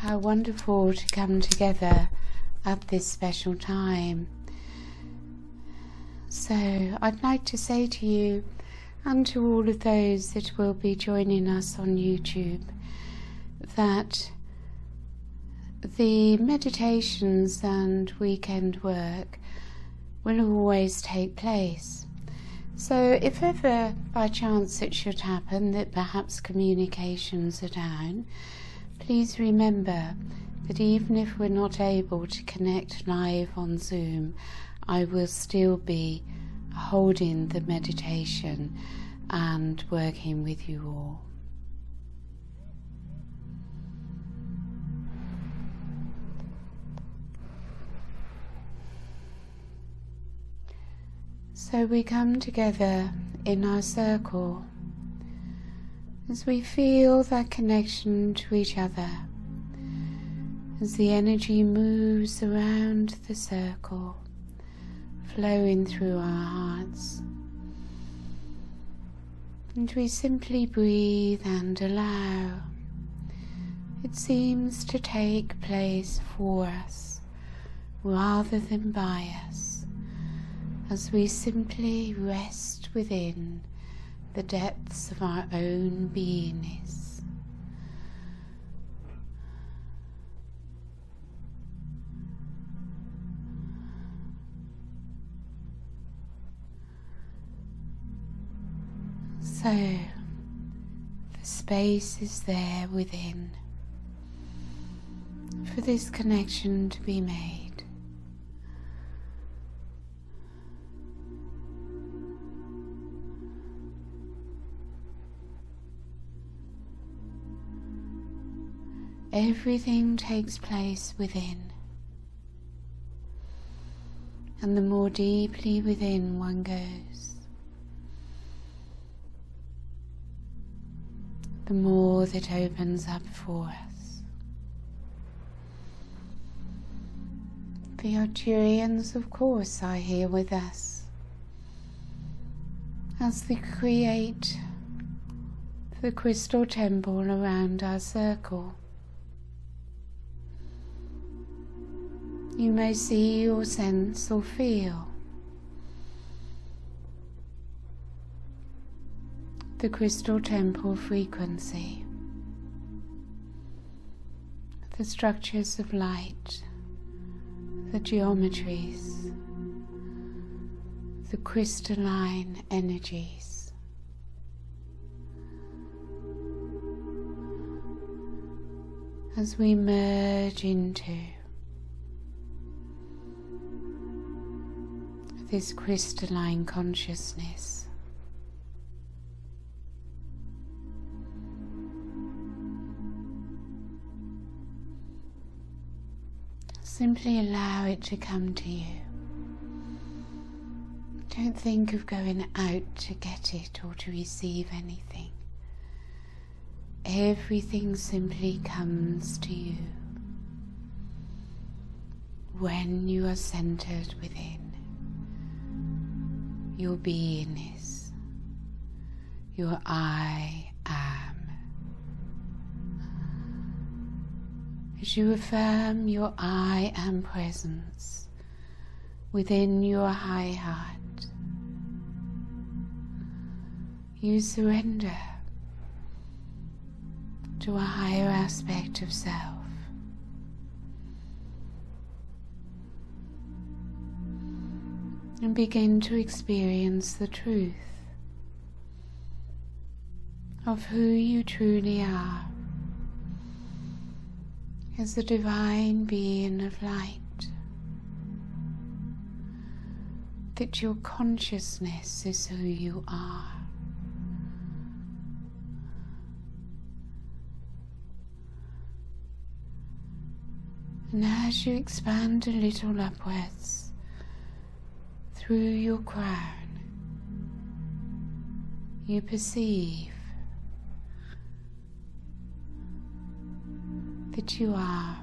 How wonderful to come together at this special time. So I'd like to say to you and to all of those that will be joining us on YouTube that the meditations and weekend work will always take place. So if ever by chance it should happen that perhaps communications are down, please remember that even if we're not able to connect live on Zoom, I will still be holding the meditation and working with you all. So we come together in our circle as we feel that connection to each other, as the energy moves around the circle, flowing through our hearts. And we simply breathe and allow. It seems to take place for us rather than by us, as we simply rest within the depths of our own beingness. So, the space is there within for this connection to be made. Everything takes place within, and the more deeply within one goes, the more that opens up for us. The Arcturians, of course, are here with us as they create the crystal temple around our circle. You may see or sense or feel the crystal temple frequency, the structures of light, the geometries, the crystalline energies. As we merge into this crystalline consciousness, simply allow it to come to you. Don't think of going out to get it or to receive anything. Everything simply comes to you when you are centered within your beingness, your I am. As you affirm your I am presence within your high heart, you surrender to a higher aspect of self. And begin to experience the truth of who you truly are as a divine being of light, that your consciousness is who you are. And as you expand a little upwards through your crown, you perceive that you are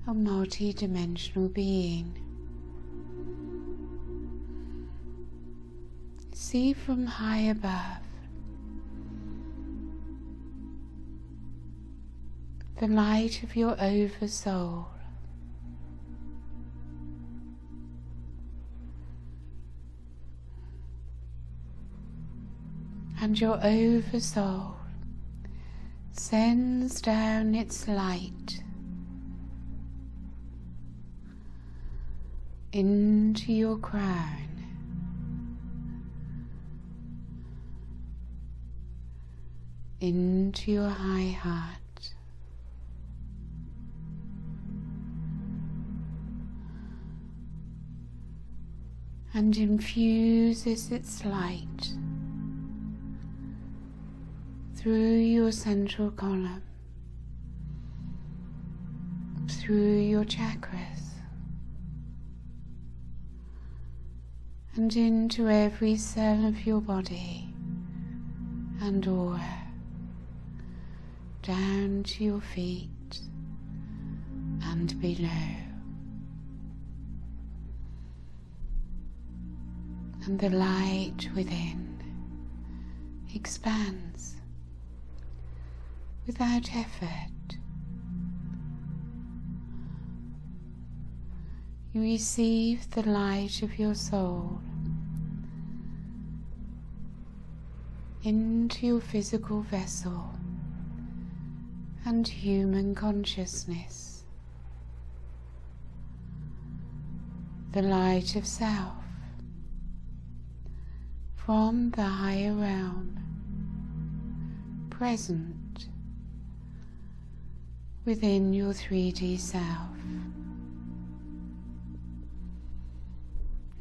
a multidimensional being. See from high above the light of your oversoul. And your oversoul sends down its light into your crown, into your high heart, and infuses its light through your central column, through your chakras, and into every cell of your body and aura, down to your feet and below. And the light within expands without effort. You receive the light of your soul into your physical vessel and human consciousness, the light of self from the higher realm, present within your 3D self.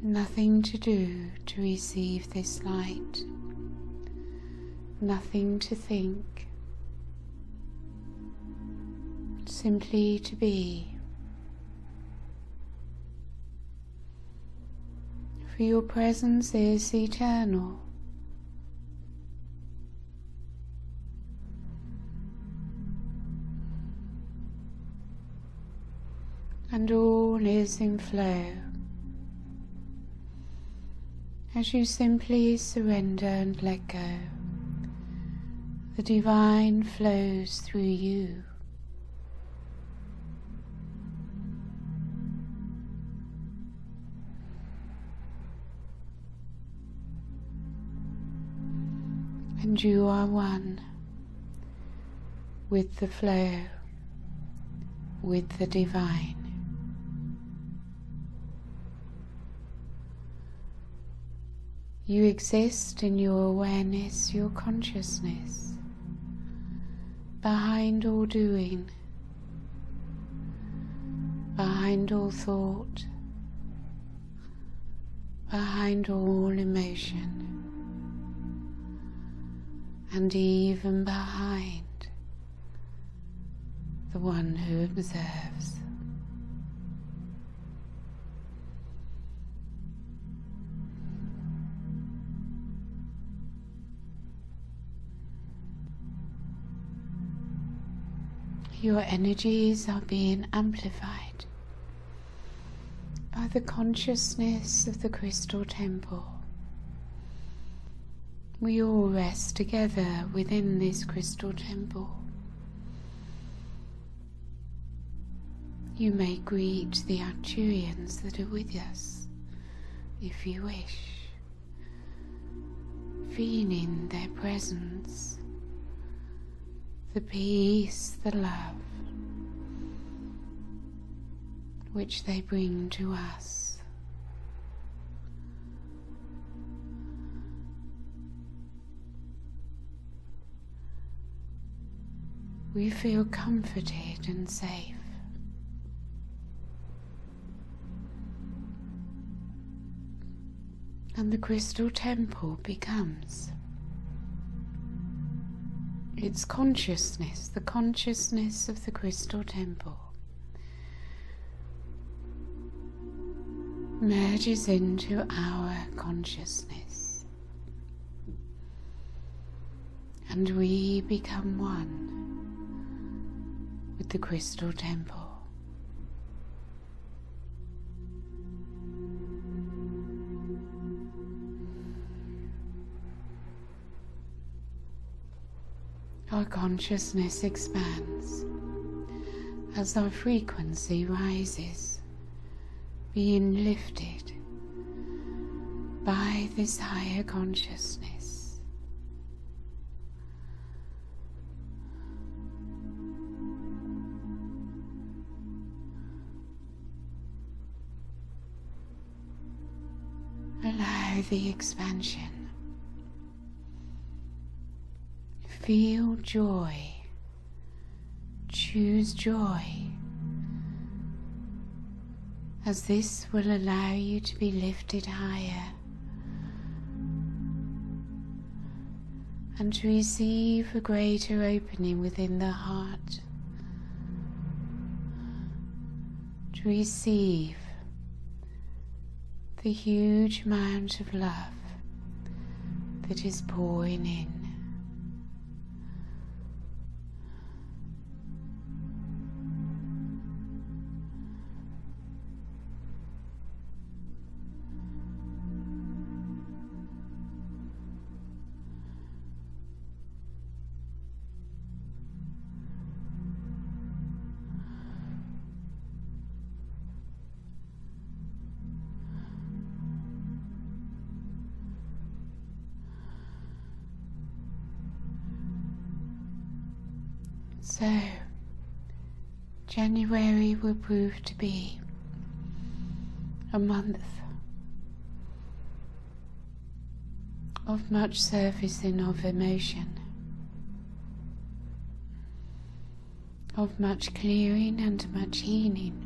Nothing to do to receive this light, nothing to think, simply to be. For your presence is eternal. And all is in flow as you simply surrender and let go. The divine flows through you. And you are one with the flow, with the divine. You exist in your awareness, your consciousness, behind all doing, behind all thought, behind all emotion, and even behind the one who observes. Your energies are being amplified by the consciousness of the crystal temple. We all rest together within this crystal temple. You may greet the Arcturians that are with us, if you wish, feeling their presence, the peace, the love which they bring to us. We feel comforted and safe. And the crystal temple becomes its consciousness, the consciousness of the crystal temple, merges into our consciousness, and we become one with the crystal temple. Our consciousness expands as our frequency rises, being lifted by this higher consciousness. Allow the expansion. Feel joy. Choose joy, as this will allow you to be lifted higher and to receive a greater opening within the heart, to receive the huge amount of love that is pouring in. So, January will prove to be a month of much surfacing of emotion, of much clearing and much healing.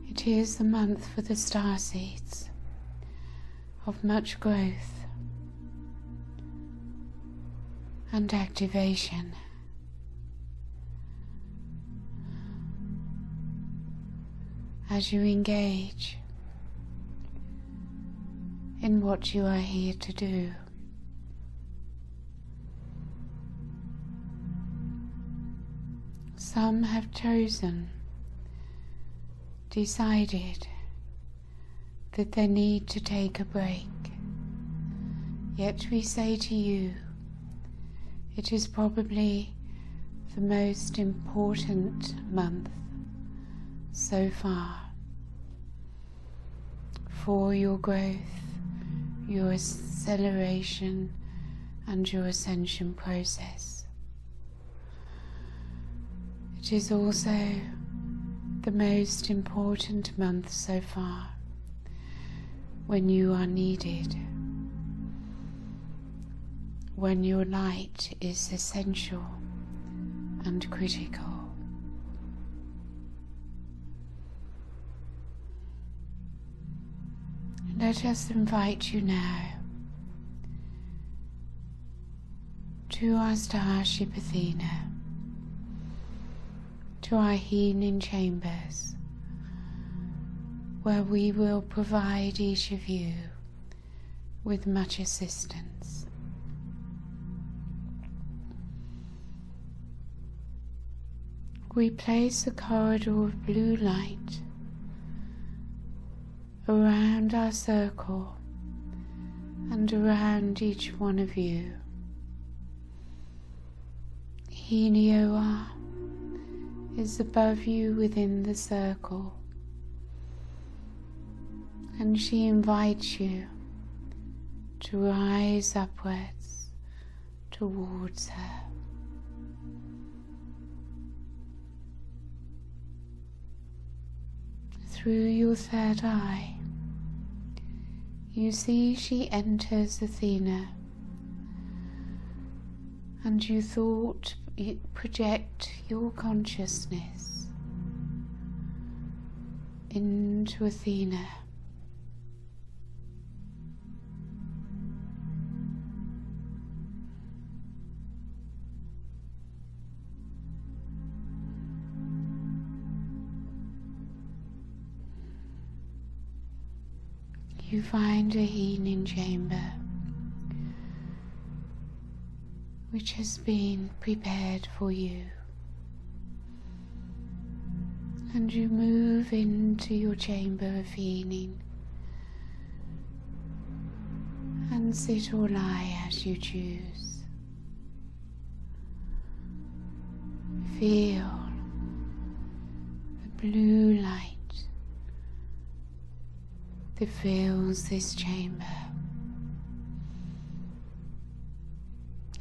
It is the month for the star seeds of much growth and activation. As you engage in what you are here to do. Some have decided that they need to take a break. Yet we say to you, it is probably the most important month so far for your growth, your acceleration, and your ascension process. It is also the most important month so far when you are needed, when your light is essential and critical. Let us invite you now to our starship Athena, to our healing chambers, where we will provide each of you with much assistance. We place a corridor of blue light around our circle and around each one of you. Helios is above you within the circle, and she invites you to rise upwards towards her. Through your third eye, you see she enters Athena, and you thought you project your consciousness into Athena. You find a healing chamber which has been prepared for you. And you move into your chamber of healing and sit or lie as you choose. Feel the blue light that fills this chamber.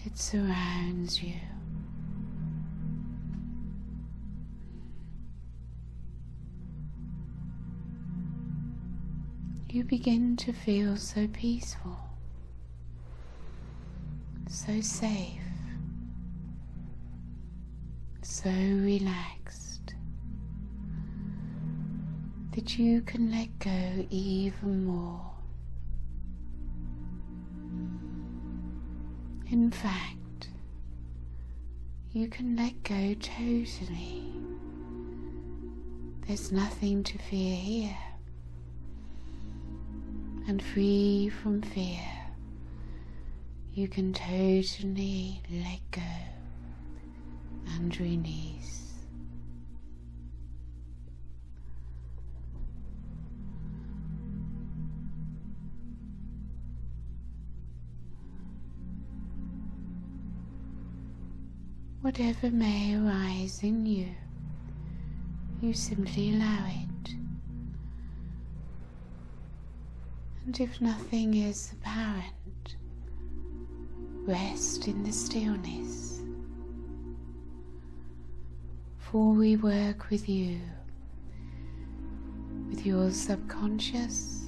It surrounds you. You begin to feel so peaceful, so safe, so relaxed, that you can let go even more. In fact, you can let go totally. There's nothing to fear here. And free from fear, you can totally let go and release. Whatever may arise in you, you simply allow it. And if nothing is apparent, rest in the stillness. For we work with you, with your subconscious,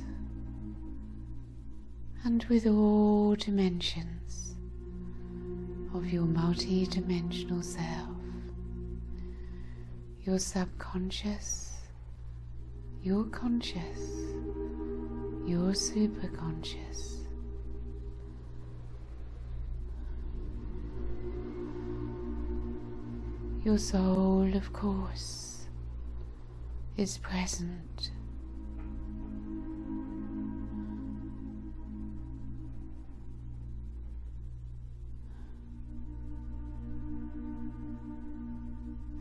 and with all dimensions of your multidimensional self. Your subconscious, your conscious, your superconscious. Your soul, of course, is present.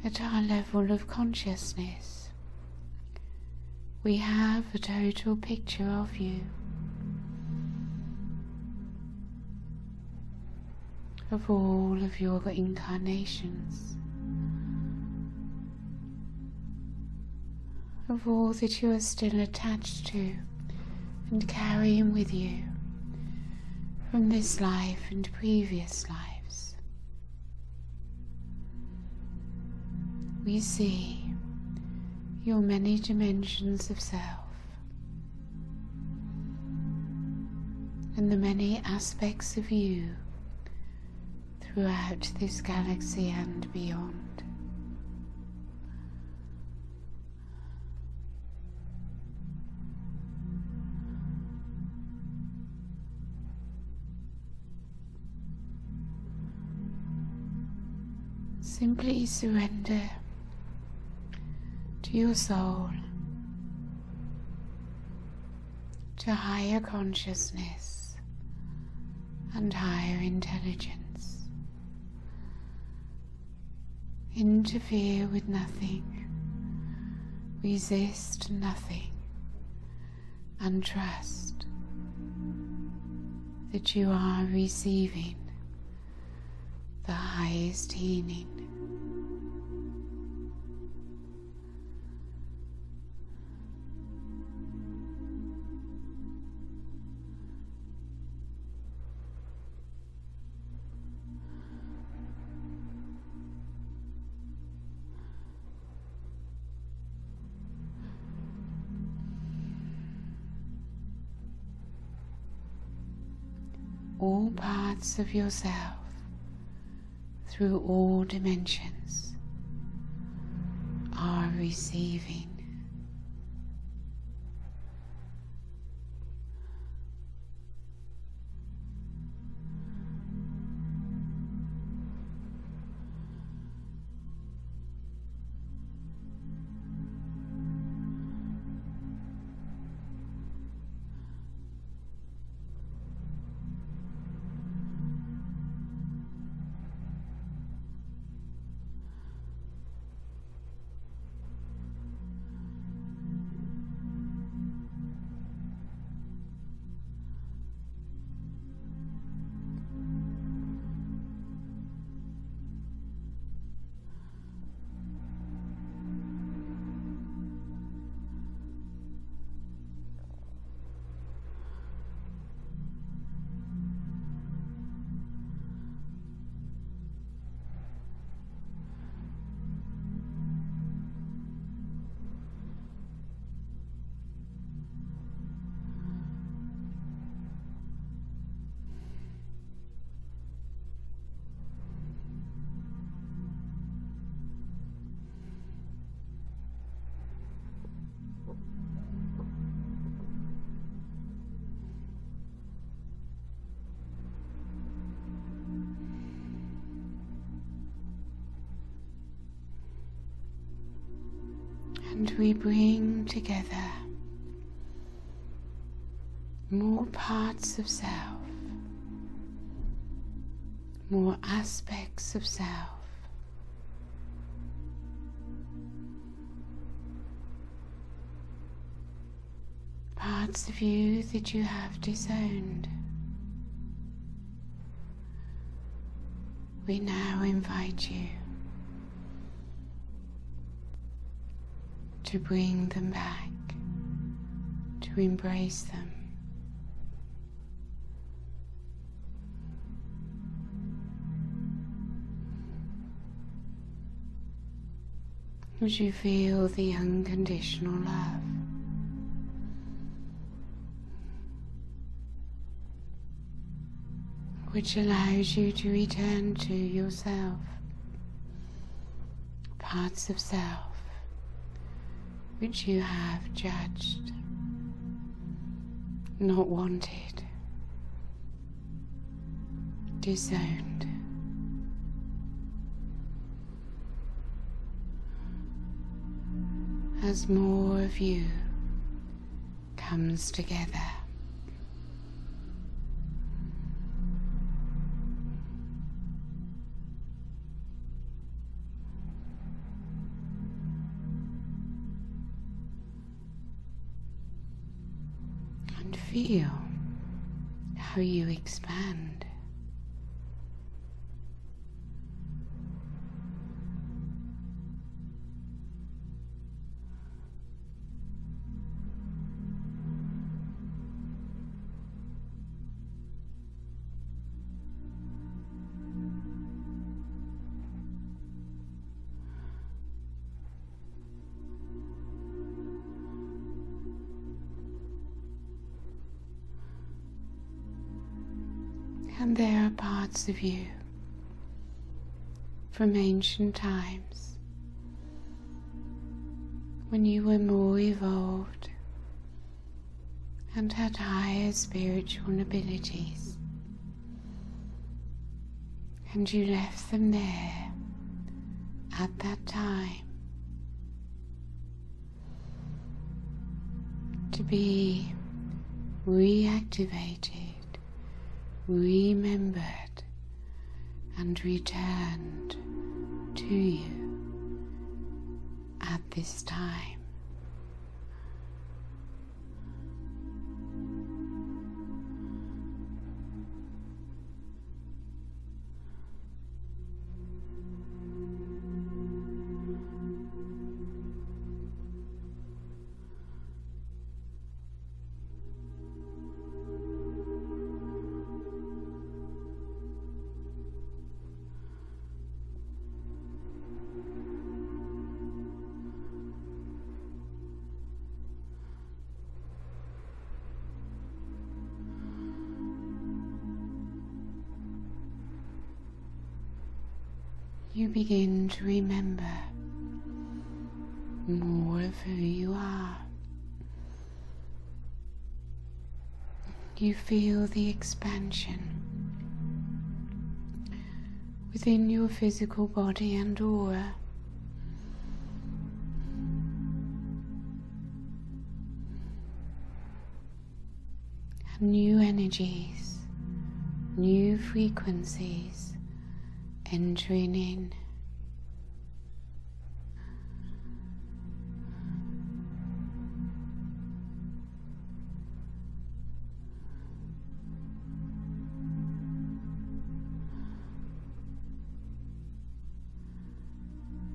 At our level of consciousness, we have a total picture of you, of all of your incarnations, of all that you are still attached to and carrying with you from this life and previous lives. We see your many dimensions of self and the many aspects of you throughout this galaxy and beyond. Simply surrender to your soul, to higher consciousness and higher intelligence. Interfere with nothing, resist nothing, and trust that you are receiving the highest healing. All parts of yourself through all dimensions are receiving. And we bring together more parts of self, more aspects of self, parts of you that you have disowned. We now invite you to bring them back, to embrace them. As you feel the unconditional love, which allows you to return to yourself, parts of self which you have judged, not wanted, disowned. As more of you comes together. And feel how you expand. And there are parts of you from ancient times when you were more evolved and had higher spiritual abilities, and you left them there at that time to be reactivated, remembered and returned to you at this time. You begin to remember more of who you are. You feel the expansion within your physical body and aura. And new energies, new frequencies entering in.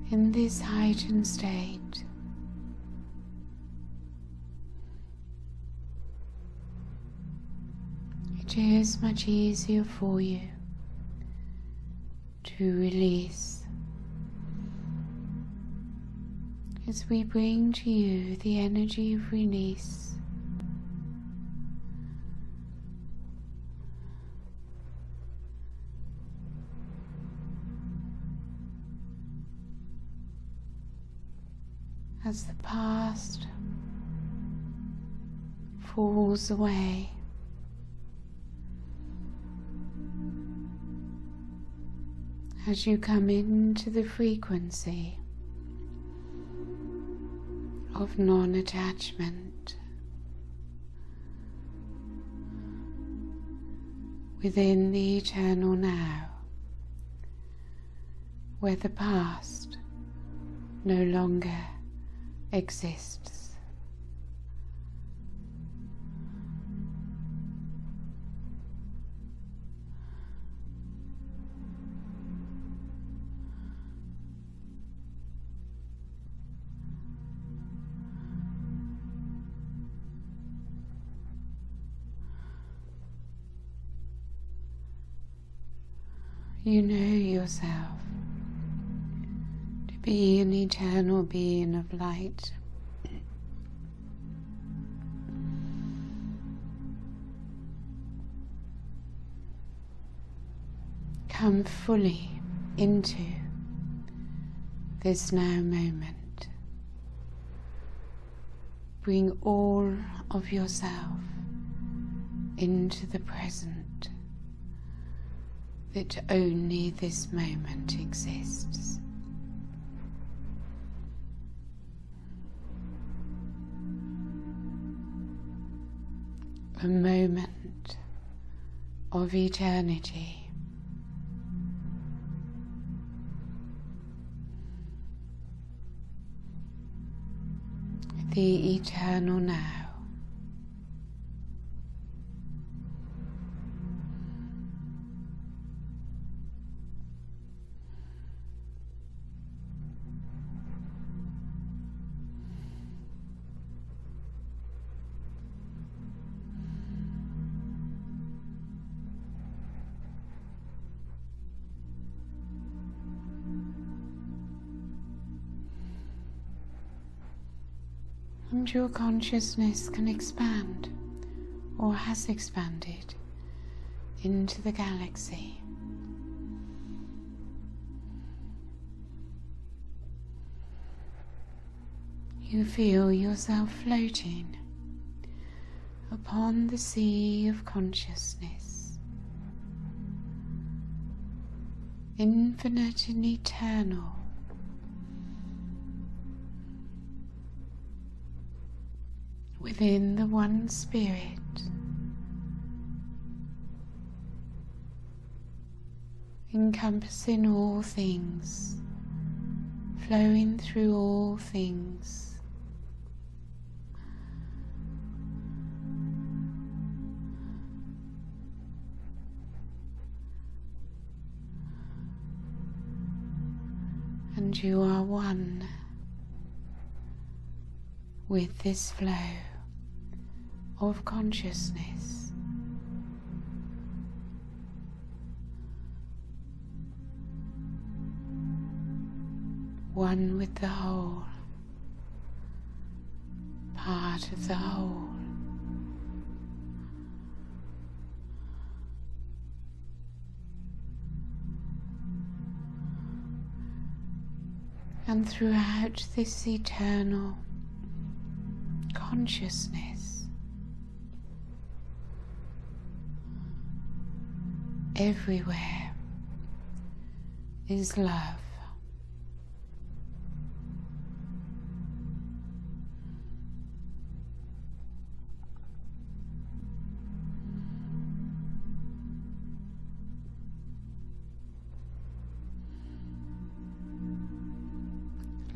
In this heightened state, it is much easier for you to release as we bring to you the energy of release. As the past falls away, as you come into the frequency of non-attachment within the eternal now, where the past no longer exists. You know yourself to be an eternal being of light. Come fully into this now moment. Bring all of yourself into the present. That only this moment exists. A moment of eternity. The eternal now. And your consciousness can expand, or has expanded, into the galaxy. You feel yourself floating upon the sea of consciousness, infinite and eternal. Within the one spirit, encompassing all things, flowing through all things. And you are one with this flow of consciousness. One with the whole, part of the whole. And throughout this eternal consciousness, everywhere is love.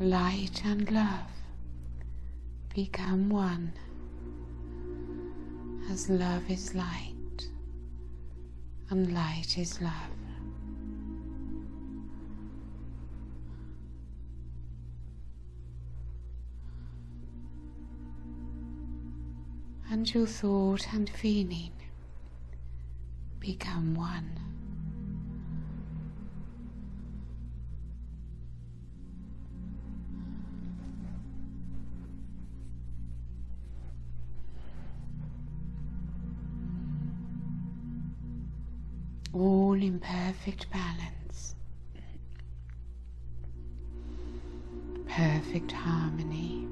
Light and love become one, as love is light and light is love. And your thought and feeling become one. All in perfect balance, perfect harmony.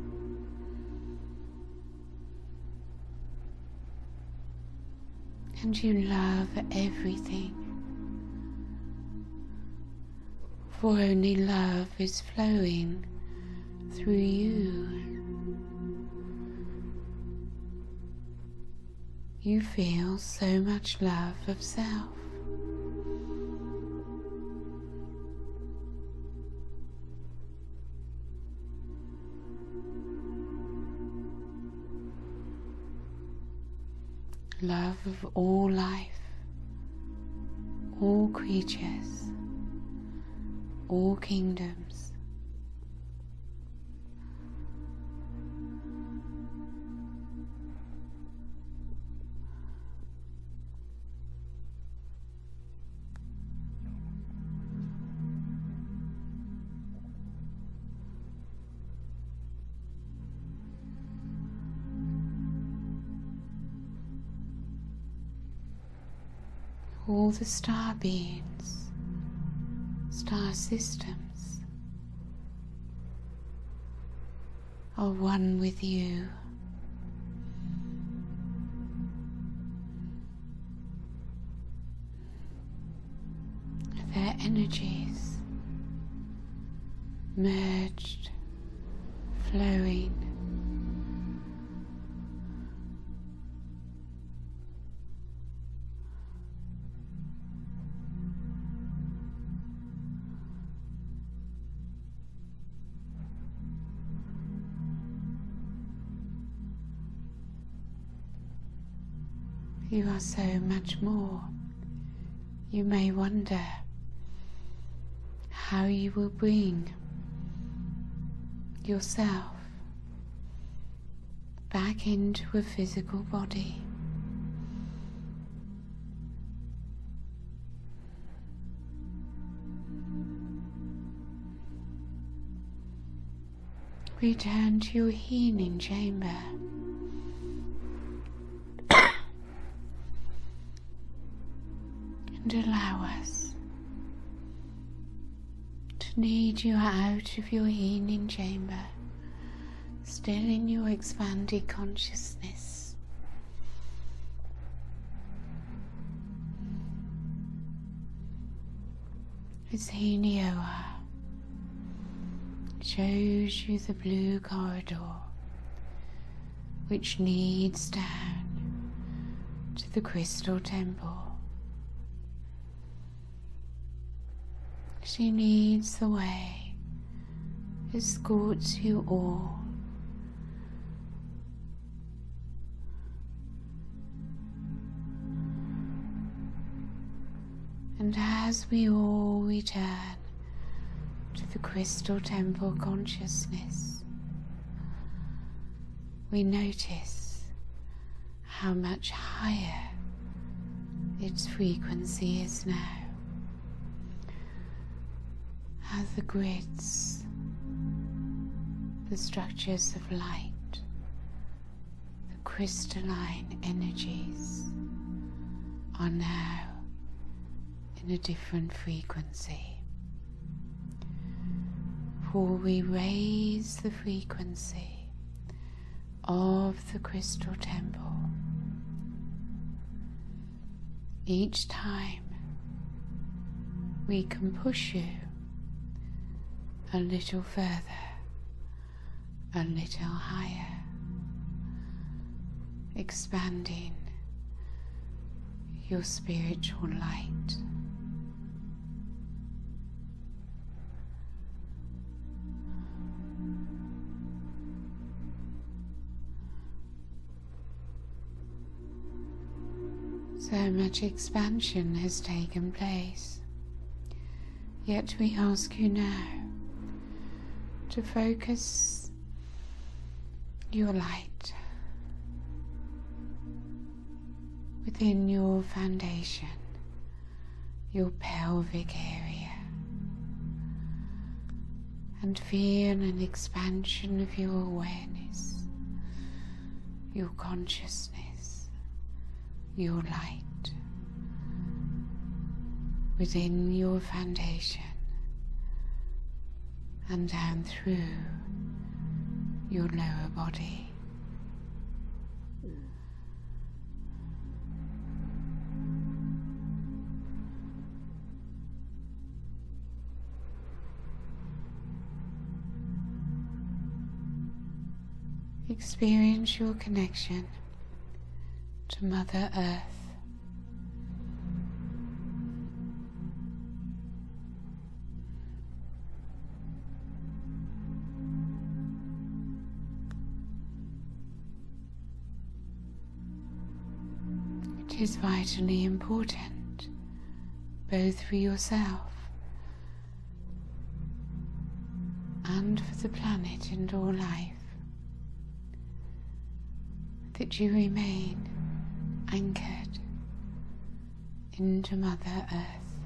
And you love everything, for only love is flowing through you. you feel so much love of self. Love of all life, all creatures, all kingdoms. All the star beings, star systems are one with you. Their energies merged, flowing. You are so much more. You may wonder how you will bring yourself back into a physical body. Return to your healing chamber. And allow us to lead you out of your healing chamber, still in your expanded consciousness. As Helioa shows you the blue corridor which leads down to the crystal temple. She leads the way, escorts you all, and as we all return to the crystal temple consciousness, we notice how much higher its frequency is now. As the grids, the structures of light, the crystalline energies are now in a different frequency. For we raise the frequency of the crystal temple each time we can push you a little further, a little higher, expanding your spiritual light. So much expansion has taken place, yet we ask you now to focus your light within your foundation, your pelvic area, and feel an expansion of your awareness, your consciousness, your light within your foundation and down through your lower body. Experience your connection to to Mother Earth. It is vitally important, both for yourself and for the planet and all life, that you remain anchored into Mother Earth.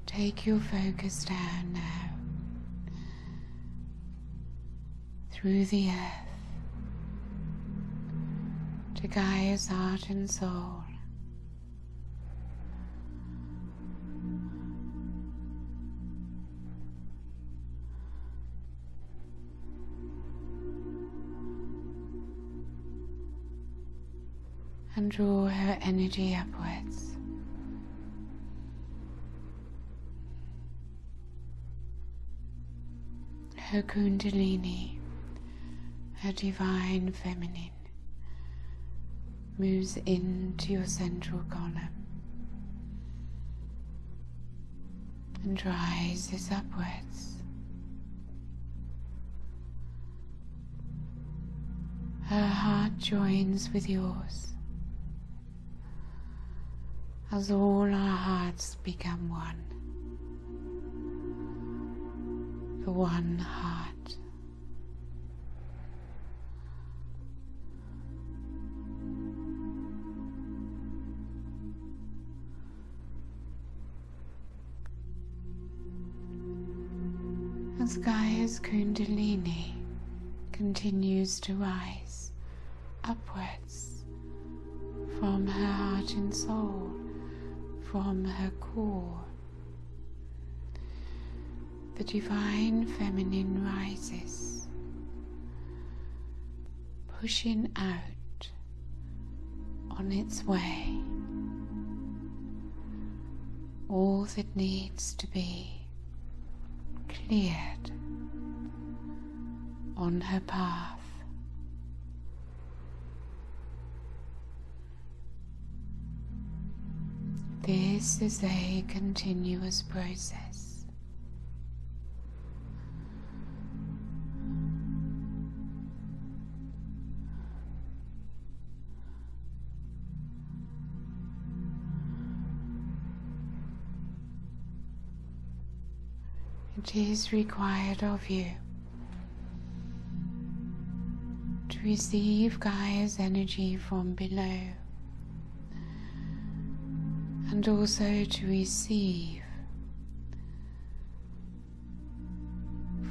Take your focus down now through the earth to Gaia's heart and soul. And draw her energy upwards. Her Kundalini, her divine feminine, moves into your central column and rises upwards. Her heart joins with yours as all our hearts become one. The one heart. As Gaia's Kundalini continues to rise upwards from her heart and soul, from her core, the divine feminine rises, pushing out on its way all that needs to be cleared on her path. This is a continuous process. It is required of you to receive Gaia's energy from below, and also to receive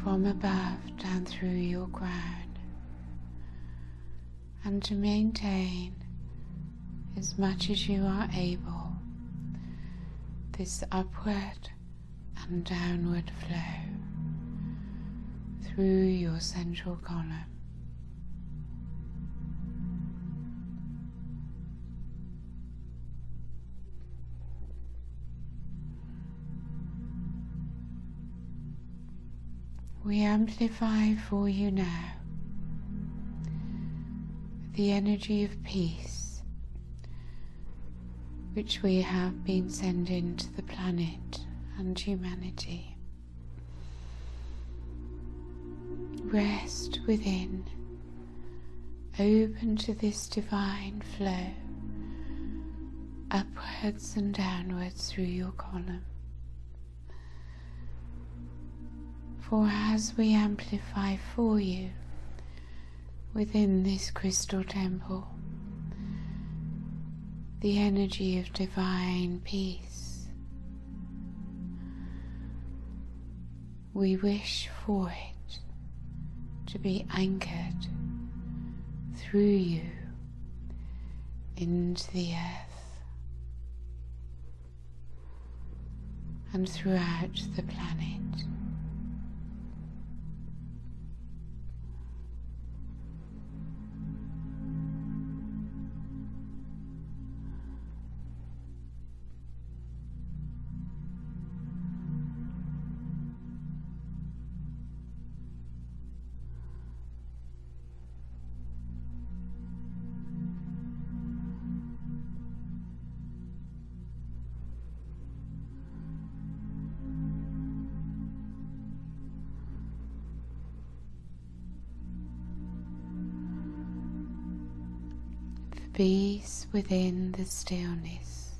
from above down through your crown, and to maintain as much as you are able this upward and downward flow through your central column. We amplify for you now the energy of peace which we have been sending to the planet and humanity. Rest within, open to this divine flow, upwards and downwards through your column. For as we amplify for you within this crystal temple, the energy of divine peace, we wish for it to be anchored through you into the earth and throughout the planet. peace within the stillness.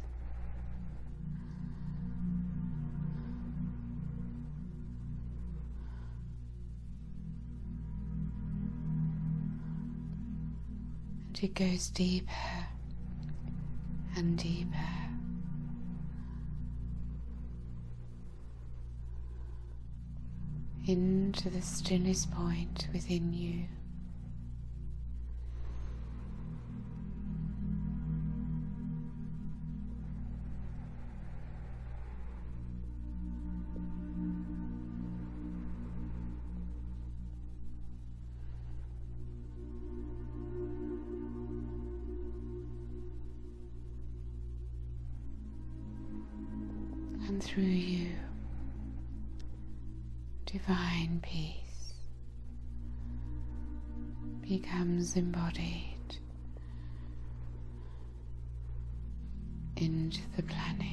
And it goes deeper and deeper. Into the stillness point within you. And through you, divine peace becomes embodied into the planet.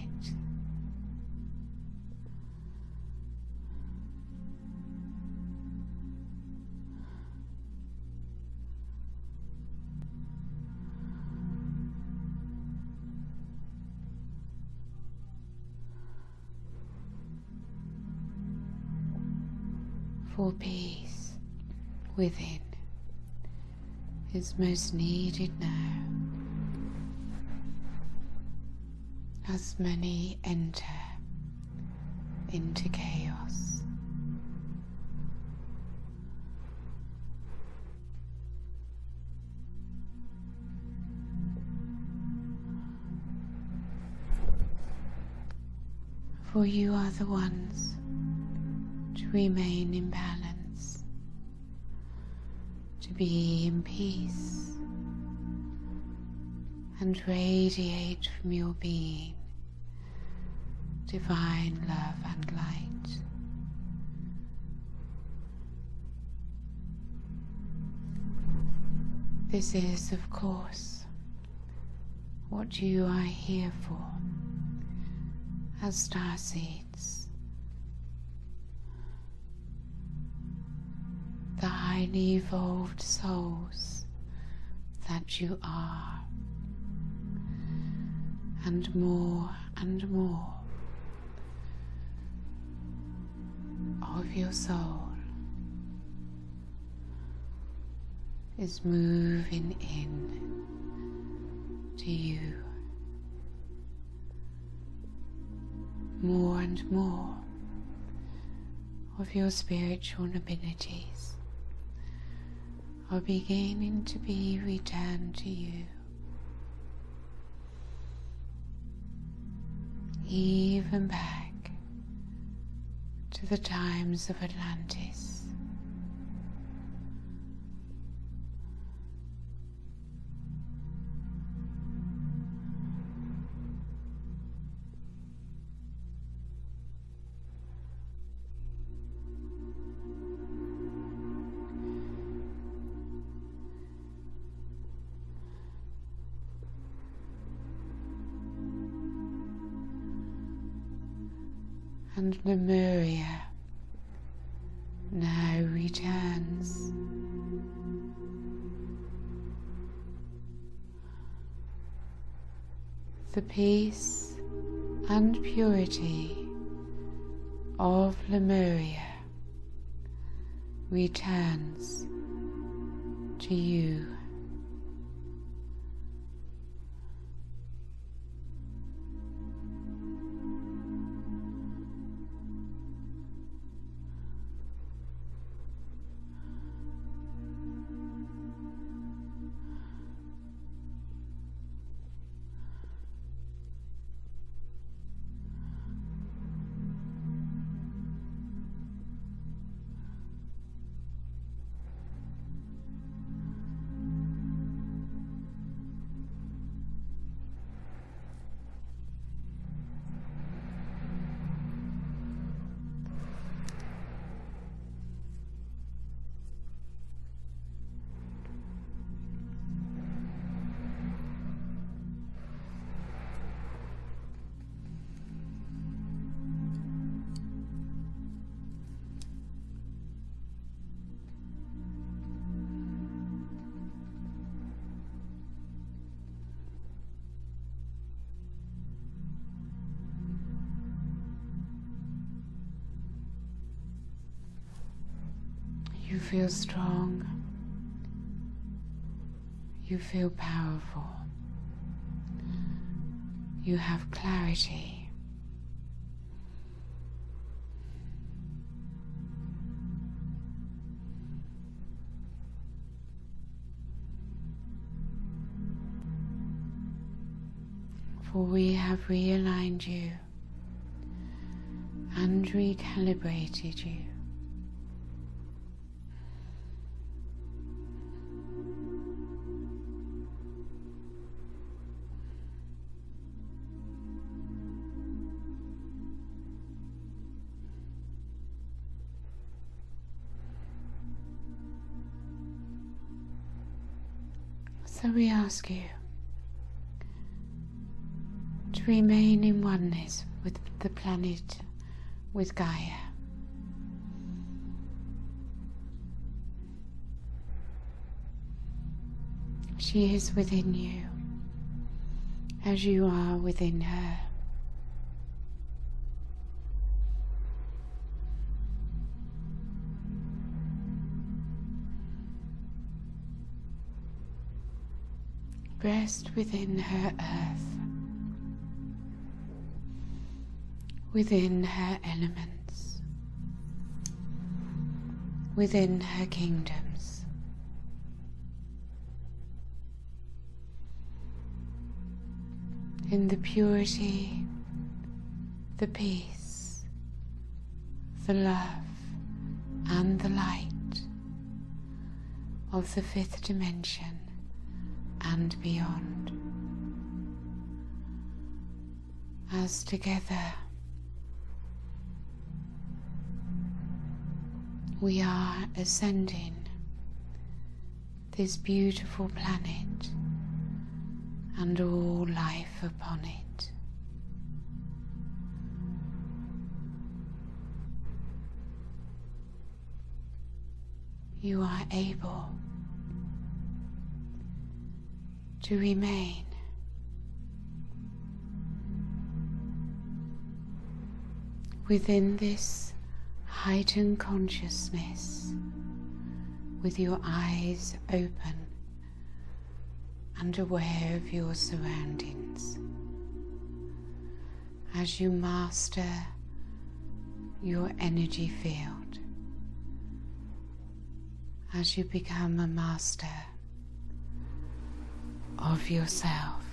For peace within is most needed now, as many enter into chaos. For you are the ones to remain in balance, to be in peace, and radiate from your being divine love and light. This is, of course, what you are here for, as starseeds. The highly evolved souls that you are, and more of your soul is moving in to you. More and more of your spiritual abilities are beginning to be returned to you, even back to the times of Atlantis. And Lemuria now returns. The peace and purity of Lemuria returns to you. feel strong. You feel powerful. You have clarity. For we have realigned you and recalibrated you. So we ask you to remain in oneness with the planet, with Gaia. She is within you, as you are within her. Rest within her earth, within her elements, within her kingdoms. In the purity, the peace, the love and the light of the fifth dimension and beyond, as together we are ascending this beautiful planet and all life upon it. You are able to remain within this heightened consciousness with your eyes open and aware of your surroundings as you master your energy field, as you become a master of yourself.